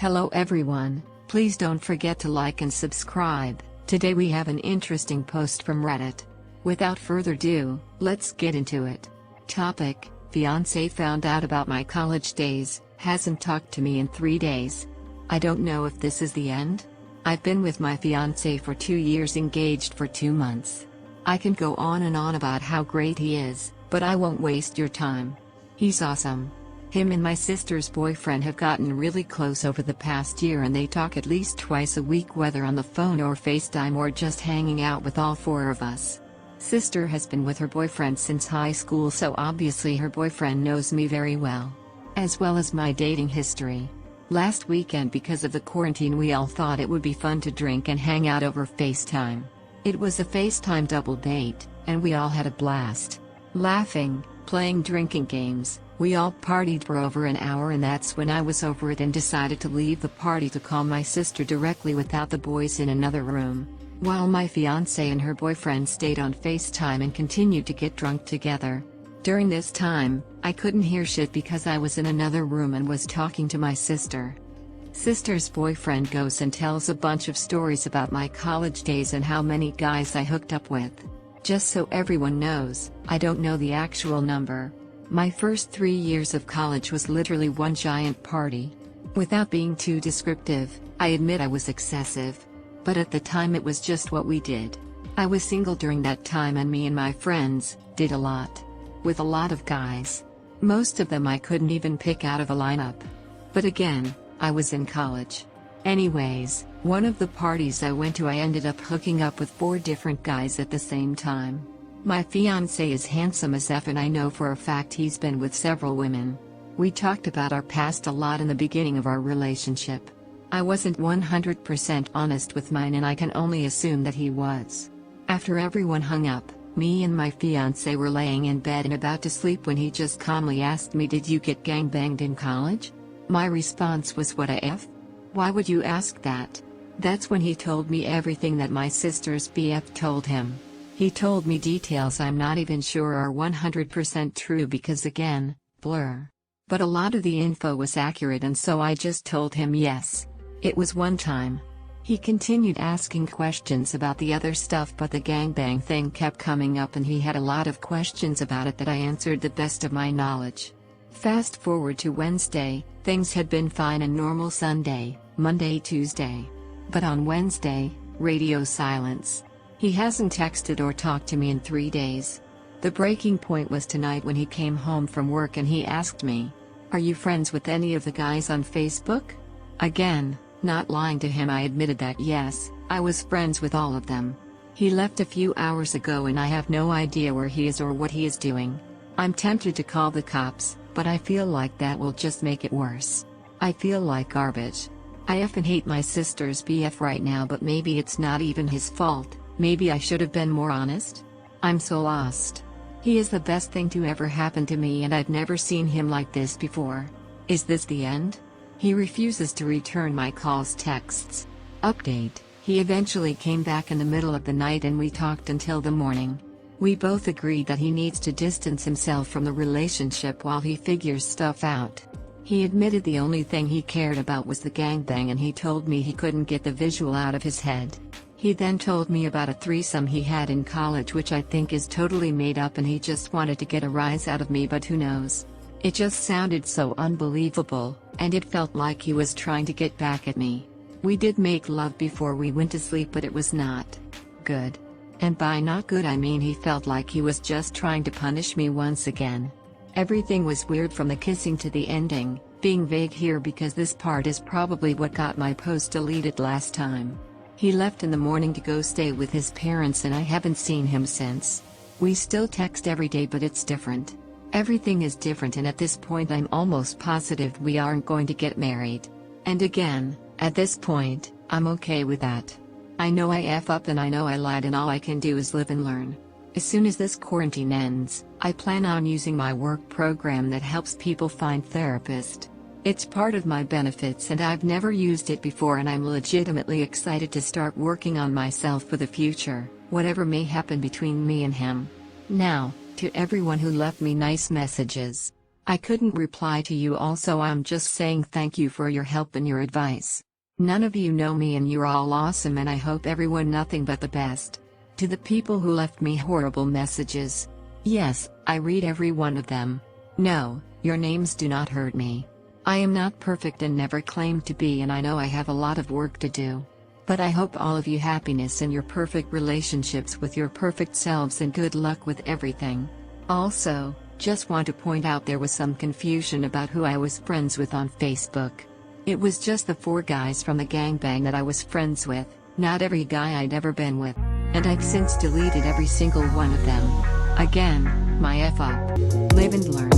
Hello everyone, please don't forget to like and subscribe. Today we have an interesting post from Reddit. Without further ado, let's get into it. Topic: Fiancé found out about my college days, hasn't talked to me in 3 days. I don't know if this is the end. I've been with my fiancé for 2 years, engaged for 2 months. I can go on and on about how great he is, but I won't waste your time. He's awesome. Him and my sister's boyfriend have gotten really close over the past year, and they talk at least twice a week, whether on the phone or FaceTime or just hanging out with all 4 of us. Sister has been with her boyfriend since high school, so obviously her boyfriend knows me very well as my dating history. Last weekend, because of the quarantine, we all thought it would be fun to drink and hang out over FaceTime. It was a FaceTime double date, and we all had a blast. Laughing, playing drinking games. We all partied for over an hour, and that's when I was over it and decided to leave the party to call my sister directly without the boys in another room, while my fiancé and her boyfriend stayed on FaceTime and continued to get drunk together. During this time, I couldn't hear shit because I was in another room and was talking to my sister. Sister's boyfriend goes and tells a bunch of stories about my college days and how many guys I hooked up with. Just so everyone knows, I don't know the actual number. My first 3 years of college was literally one giant party. Without being too descriptive, I admit I was excessive. But at the time it was just what we did. I was single during that time, and me and my friends did a lot. With a lot of guys. Most of them I couldn't even pick out of a lineup. But again, I was in college. Anyways, one of the parties I went to, I ended up hooking up with 4 different guys at the same time. My fiancé is handsome as F, and I know for a fact he's been with several women. We talked about our past a lot in the beginning of our relationship. I wasn't 100% honest with mine, and I can only assume that he was. After everyone hung up, me and my fiancé were laying in bed and about to sleep when he just calmly asked me, "Did you get gangbanged in college?" My response was, "What a F? Why would you ask that?" That's when he told me everything that my sister's BF told him. He told me details I'm not even sure are 100% true because, again, blur. But a lot of the info was accurate, and so I just told him yes. It was one time. He continued asking questions about the other stuff, but the gangbang thing kept coming up, and he had a lot of questions about it that I answered the best of my knowledge. Fast forward to Wednesday, things had been fine and normal Sunday, Monday, Tuesday. But on Wednesday, radio silence. He hasn't texted or talked to me in 3 days. The breaking point was tonight when he came home from work and he asked me, "Are you friends with any of the guys on Facebook?" Again, not lying to him, I admitted that yes, I was friends with all of them. He left a few hours ago and I have no idea where he is or what he is doing. I'm tempted to call the cops, but I feel like that will just make it worse. I feel like garbage. I effing hate my sister's BF right now, but maybe it's not even his fault. Maybe I should have been more honest. I'm so lost. He is the best thing to ever happen to me, and I've never seen him like this before. Is this the end? He refuses to return my calls, texts. Update: he eventually came back in the middle of the night and we talked until the morning. We both agreed that he needs to distance himself from the relationship while he figures stuff out. He admitted the only thing he cared about was the gangbang, and he told me he couldn't get the visual out of his head. He then told me about a threesome he had in college, which I think is totally made up, and he just wanted to get a rise out of me, but who knows. It just sounded so unbelievable, and it felt like he was trying to get back at me. We did make love before we went to sleep, but it was not good. And by not good I mean he felt like he was just trying to punish me once again. Everything was weird from the kissing to the ending, being vague here because this part is probably what got my post deleted last time. He left in the morning to go stay with his parents, and I haven't seen him since. We still text every day, but it's different. Everything is different, and at this point I'm almost positive we aren't going to get married. And again, at this point, I'm okay with that. I know I F up and I know I lied, and all I can do is live and learn. As soon as this quarantine ends, I plan on using my work program that helps people find therapists. It's part of my benefits and I've never used it before, and I'm legitimately excited to start working on myself for the future, whatever may happen between me and him. Now, to everyone who left me nice messages. I couldn't reply to you also. I'm just saying thank you for your help and your advice. None of you know me and you're all awesome and I hope everyone nothing but the best. To the people who left me horrible messages. Yes, I read every one of them. No, your names do not hurt me. I am not perfect and never claimed to be, and I know I have a lot of work to do. But I hope all of you happiness in your perfect relationships with your perfect selves and good luck with everything. Also, just want to point out there was some confusion about who I was friends with on Facebook. It was just the 4 guys from the gangbang that I was friends with, not every guy I'd ever been with. And I've since deleted every single one of them. Again, my F up. Live and learn.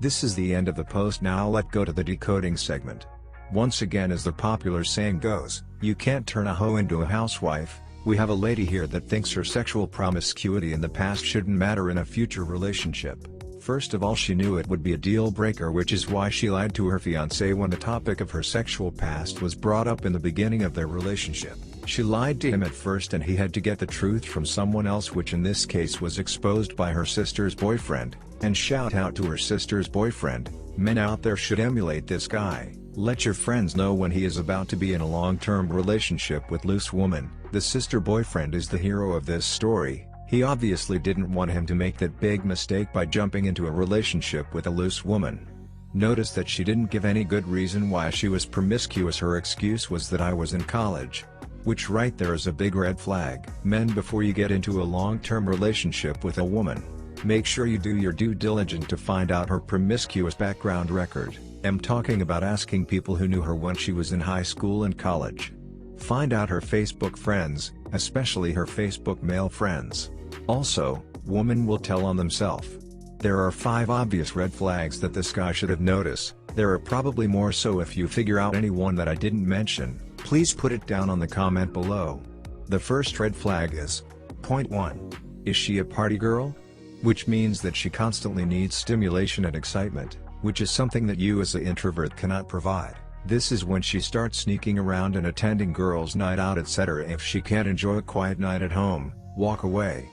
This is the end of the post. Now let's go to the decoding segment. Once again, as the popular saying goes, you can't turn a hoe into a housewife. We have a lady here that thinks her sexual promiscuity in the past shouldn't matter in a future relationship. First of all, she knew it would be a deal breaker, which is why she lied to her fiancé when the topic of her sexual past was brought up in the beginning of their relationship. She lied to him at first and he had to get the truth from someone else, which in this case was exposed by her sister's boyfriend. And shout out to her sister's boyfriend, men out there should emulate this guy. Let your friends know when he is about to be in a long-term relationship with loose woman. The sister boyfriend is the hero of this story. He obviously didn't want him to make that big mistake by jumping into a relationship with a loose woman. Notice that she didn't give any good reason why she was promiscuous. Her excuse was that I was in college. Which right there is a big red flag. Men, before you get into a long-term relationship with a woman, make sure you do your due diligence to find out her promiscuous background record. I'm talking about asking people who knew her when she was in high school and college. Find out her Facebook friends, especially her Facebook male friends. Also, women will tell on themselves. There are 5 obvious red flags that this guy should have noticed. There are probably more, so if you figure out any one that I didn't mention, please put it down on the comment below. The first red flag is, point 1. Is she a party girl? Which means that she constantly needs stimulation and excitement, which is something that you as an introvert cannot provide. This is when she starts sneaking around and attending girls' night out, etc. If she can't enjoy a quiet night at home, walk away.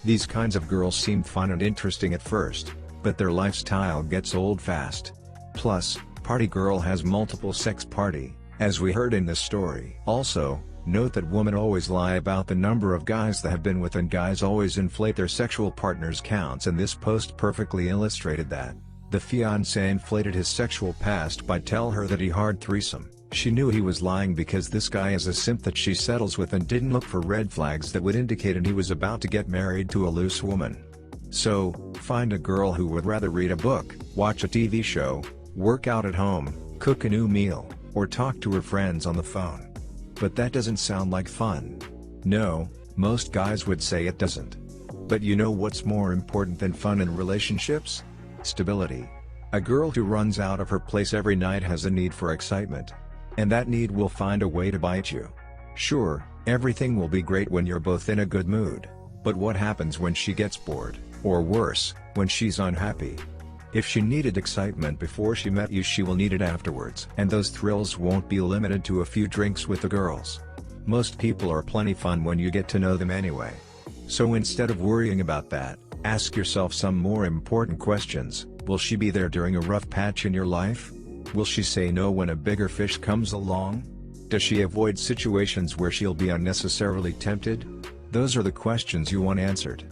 These kinds of girls seem fun and interesting at first, but their lifestyle gets old fast. Plus, party girl has multiple sex party, as we heard in this story. Also, note that women always lie about the number of guys they have been with and guys always inflate their sexual partners' counts, and this post perfectly illustrated that. The fiancé inflated his sexual past by telling her that he hard threesome. She knew he was lying because this guy is a simp that she settles with and didn't look for red flags that would indicate he was about to get married to a loose woman. So, find a girl who would rather read a book, watch a TV show, work out at home, cook a new meal, or talk to her friends on the phone. But that doesn't sound like fun. No, most guys would say it doesn't. But you know what's more important than fun in relationships? Stability. A girl who runs out of her place every night has a need for excitement. And that need will find a way to bite you. Sure, everything will be great when you're both in a good mood. But what happens when she gets bored, or worse, when she's unhappy? If she needed excitement before she met you, she will need it afterwards. And those thrills won't be limited to a few drinks with the girls. Most people are plenty fun when you get to know them anyway. So instead of worrying about that, ask yourself some more important questions. Will she be there during a rough patch in your life? Will she say no when a bigger fish comes along? Does she avoid situations where she'll be unnecessarily tempted? Those are the questions you want answered.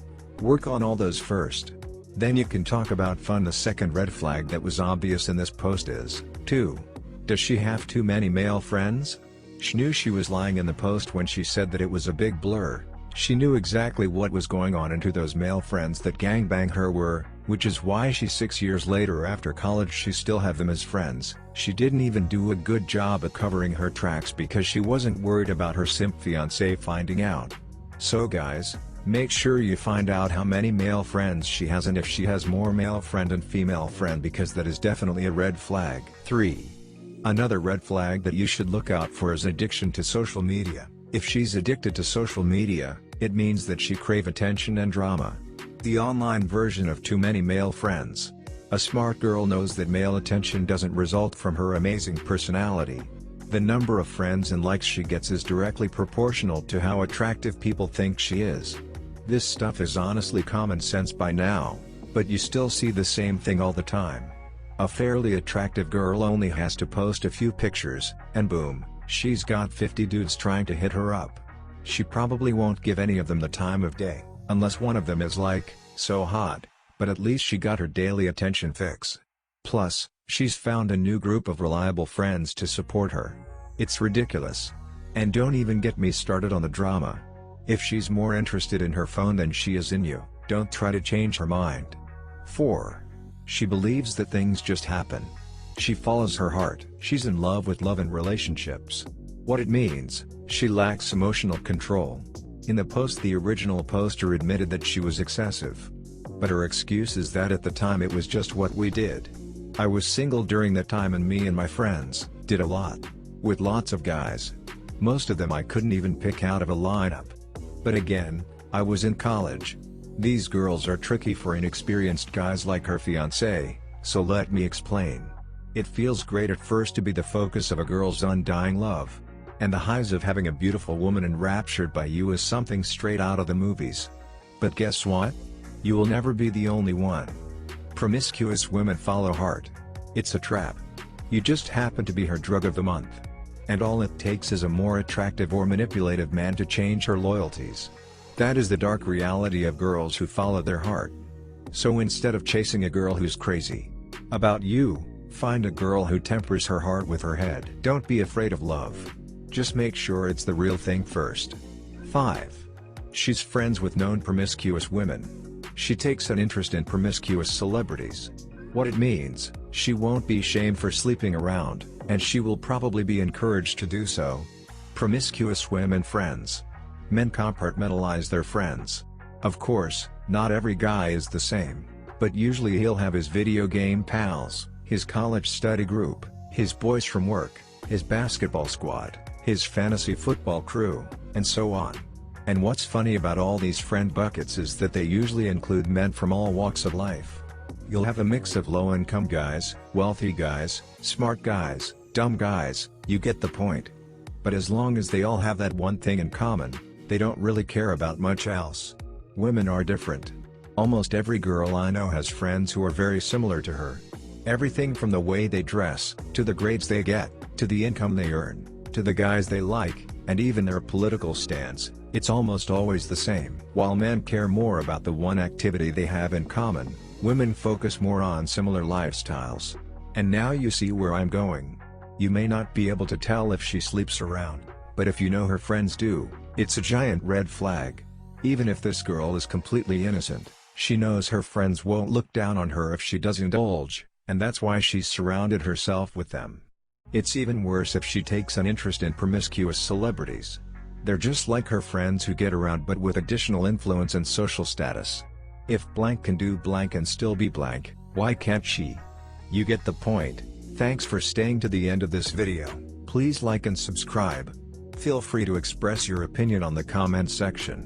Work on all those first. Then you can talk about fun. The second red flag that was obvious in this post is, 2. Does she have too many male friends? She knew she was lying in the post when she said that it was a big blur. She knew exactly what was going on and who those male friends that gangbanged her were, which is why 6 years later after college she still have them as friends. She didn't even do a good job at covering her tracks because she wasn't worried about her simp fiancé finding out. So guys, make sure you find out how many male friends she has and if she has more male friend and female friend, because that is definitely a red flag. 3. Another red flag that you should look out for is addiction to social media. If she's addicted to social media, it means that she crave attention and drama. The online version of too many male friends. A smart girl knows that male attention doesn't result from her amazing personality. The number of friends and likes she gets is directly proportional to how attractive people think she is. This stuff is honestly common sense by now, but you still see the same thing all the time. A fairly attractive girl only has to post a few pictures, and boom, she's got 50 dudes trying to hit her up. She probably won't give any of them the time of day, unless one of them is like, so hot, but at least she got her daily attention fix. Plus, she's found a new group of reliable friends to support her. It's ridiculous. And don't even get me started on the drama. If she's more interested in her phone than she is in you, don't try to change her mind. 4. She believes that things just happen. She follows her heart. She's in love with love and relationships. What it means, she lacks emotional control. In the post, the original poster admitted that she was excessive. But her excuse is that at the time it was just what we did. I was single during that time and me and my friends did a lot. With lots of guys. Most of them I couldn't even pick out of a lineup. But again, I was in college. These girls are tricky for inexperienced guys like her fiancé, so let me explain. It feels great at first to be the focus of a girl's undying love. And the highs of having a beautiful woman enraptured by you is something straight out of the movies. But guess what? You will never be the only one. Promiscuous women follow heart. It's a trap. You just happen to be her drug of the month. And all it takes is a more attractive or manipulative man to change her loyalties. That is the dark reality of girls who follow their heart. So instead of chasing a girl who's crazy about you, find a girl who tempers her heart with her head. Don't be afraid of love. Just make sure it's the real thing first. 5. She's friends with known promiscuous women. She takes an interest in promiscuous celebrities. What it means, she won't be shamed for sleeping around, and she will probably be encouraged to do so. Promiscuous women friends. Men compartmentalize their friends. Of course, not every guy is the same, but usually he'll have his video game pals, his college study group, his boys from work, his basketball squad, his fantasy football crew, and so on. And what's funny about all these friend buckets is that they usually include men from all walks of life. You'll have a mix of low-income guys, wealthy guys, smart guys, dumb guys, you get the point. But as long as they all have that one thing in common, they don't really care about much else. Women are different. Almost every girl I know has friends who are very similar to her. Everything from the way they dress, to the grades they get, to the income they earn, to the guys they like, and even their political stance, it's almost always the same. While men care more about the one activity they have in common, women focus more on similar lifestyles. And now you see where I'm going. You may not be able to tell if she sleeps around, but if you know her friends do, it's a giant red flag. Even if this girl is completely innocent, she knows her friends won't look down on her if she does indulge, and that's why she's surrounded herself with them. It's even worse if she takes an interest in promiscuous celebrities. They're just like her friends who get around but with additional influence and social status. If blank can do blank and still be blank, why can't she? You get the point. Thanks for staying to the end of this video. Please like and subscribe. Feel free to express your opinion on the comment section.